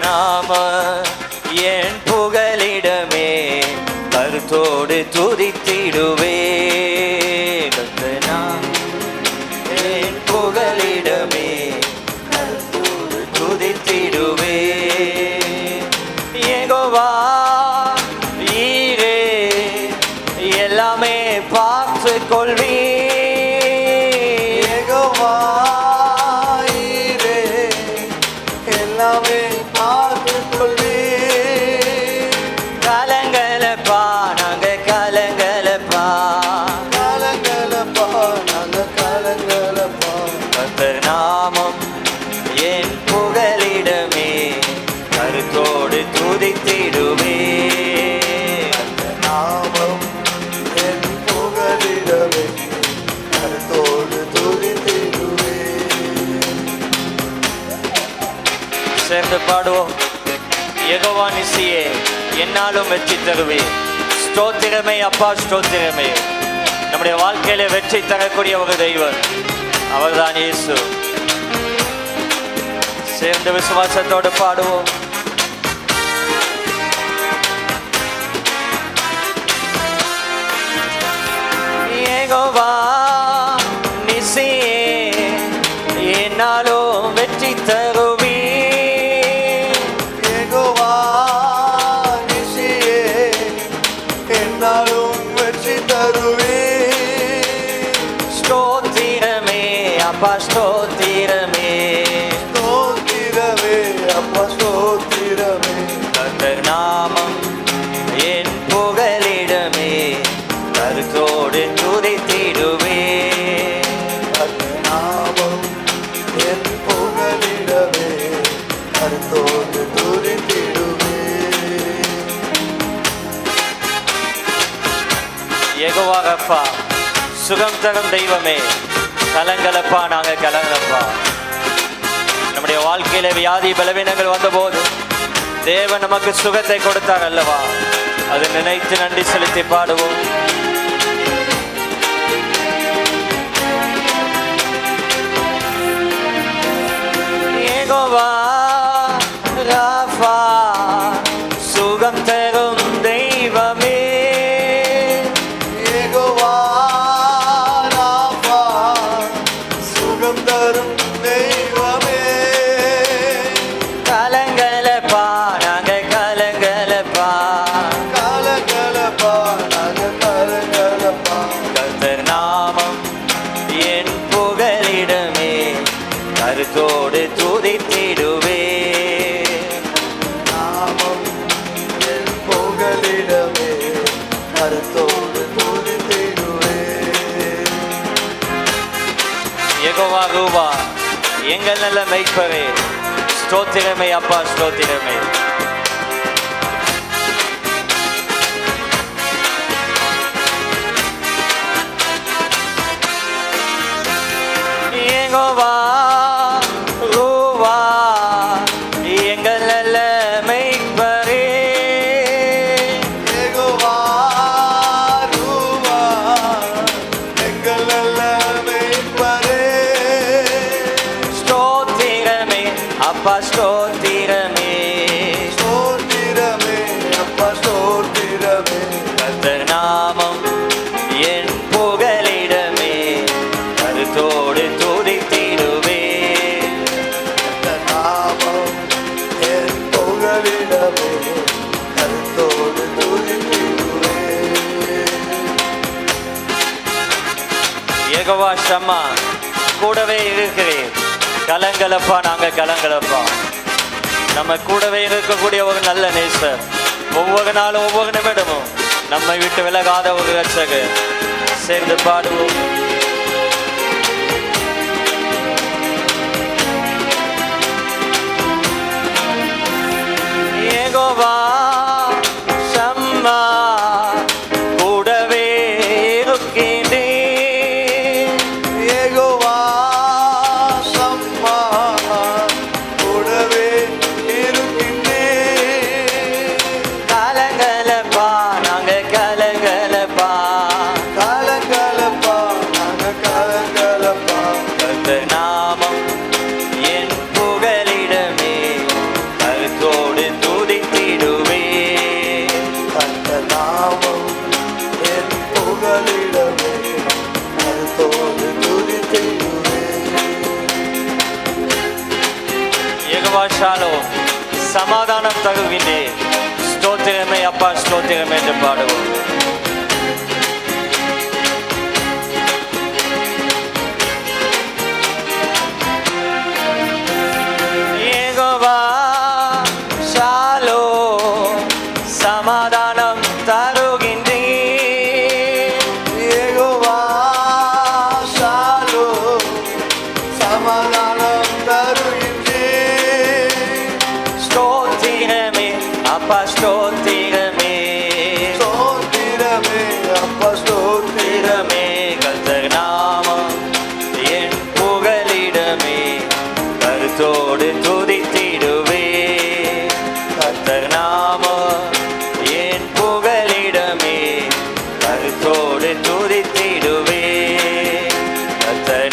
நாம என் புகலிடமே கருத்தோடு துதித்திடுவே. கர்த்தர் நாம என் புகலிடமே கருத்தோடு துதித்திடுவே. யெகோவா ஈரே எல்லாமே பார்த்து கொள்வி. யெகோவா ஈரே எல்லாமே பார்த்து கொள்வி. கலங்கலப்பா நாங்க கலங்கலப்பா, கலங்கலப்பா நாங்க கலங்கலப்பா. கர்த்தர் நாமம் என் புகலிடமே கருத்தோடு துதித்திடுவே. நாமம் என் புகலிடமே கருத்தோடு துதித்திடுவே. சேர்ந்து பாடுவோம். யெகோவா நிசியே என்னாலும் வெற்றி தருவே. ஸ்தோத்திரமே அப்பா, ஸ்தோத்திரமே. நம்முடைய வாழ்க்கையில வெற்றி தரக்கூடிய ஒரு தெய்வம் அவர்தான் இயேசு. சேர்ந்து விசுவாசத்தோடு பாடுவோம். யெகோவா நிசியே என்னாலும் வெற்றி தருவே. யெகோவா நிசியே என்னாலும் வெற்றி தருவே. ஸ்தோத்திரமே அப்பா, ஸ்தோத்திரமே. ஸ்தோத்திரமே அப்பா, ஸ்தோத்திரமே. கர்த்தர் நாமம் என் புகலிடமே கருத்தோடு துதித்திடுவே. கர்த்தர் நாமம் என் புகலிடமே கருத்தோடு துதித்திடுவே. யெகோவா ரப்பா சுகம் தரும் தெய்வமே கலங்கலப்பா நாங்க கலங்கலப்பா. நம்முடைய வாழ்க்கையில வியாதி பலவீனங்கள் வந்தபோது தேவன் நமக்கு சுகத்தை கொடுத்தார் அல்லவா, அதை நினைத்து நன்றி செலுத்தி பாடுவோம். யெகோவா ராஃபா சுகம் தரும் தெய்வமே. யெகோவா ராஃபா சுகம் தரும் தெய்வமே. கலங்கலப்பா நாங்க கலங்கலப்பா, கலங்கலப்பா நாங்க கலங்கலப்பா. கர்த்தர் நாமம் என் புகலிடமே கருத்தோடு துதித்திடுவே. நாமம் என் புகலிடமே கருத்தோடு துதித்திடுவே. யெகோவா ரூபா எங்கள் நல்ல மெய்ப்பரே ஸ்தோத்திரமே அப்பா, ஸ்தோத்திரமே. யெகோவா ரூபா எங்கள் நல்ல மெய்ப்பரே. யெகோவா ரூபா எங்கள் நல்ல மேய்ப்பரே. ஸ்தோத்திரமே அப்பா, ஸ்தோத்திரமே. ஸ்தோத்திரமே அப்பா, ஸ்தோத்திரமே. கர்த்தர் நாமம் என் புகலிடமே கருத்தோடு துதித்திடுவே. கர்த்தர் நாமம் என் புகலிடமே கருத்தோடு துதித்திடுவே. யெகோவா ஷம்மா கூடவே இருக்கிறேன். கலங்கலப்பா நாங்க கலங்கலப்பா. நம்ம கூடவே இருக்கக்கூடிய ஒரு நல்ல நேசர், ஒவ்வொரு நாளும் ஒவ்வொரு நிமிடமும் நம்மை விட்டு விலகாத ஒரு ரட்சகர். சேர்ந்து பாடுவோம். யெகோவா ஷம்மா கூடவே இருக்கின்றேன். யெகோவா சம்மா கூடவே இருக்கின்றேன். கலங்கலப்பா நாங்க கலங்கலப்பா, கலங்கலப்பா சமாதானம் தருகின்றேன். ஸ்தோத்திரமே அப்பா, ஸ்தோத்திரமே என்று பாடுவோம். யெகோவா ஷாலோம், சமாதானம் தருகின்றேன். யெகோவா ஷாலோம், சமாதானம் தருகின்றேன். ஸ்தோத்திரமே அப்பா, ஸ்தோத்திரமே ஸ்தோத்திரமே அப்பா, ஸ்தோத்திரமே. ஸ்தோத்திரமே கர்த்தர் நாமம் என் புகலிடமே, கருத்தோடு துதித்திடுவே. கர்த்தர் நாமம் என் புகலிடமே, கருத்தோடு துதித்திடுவே. கர்த்தர்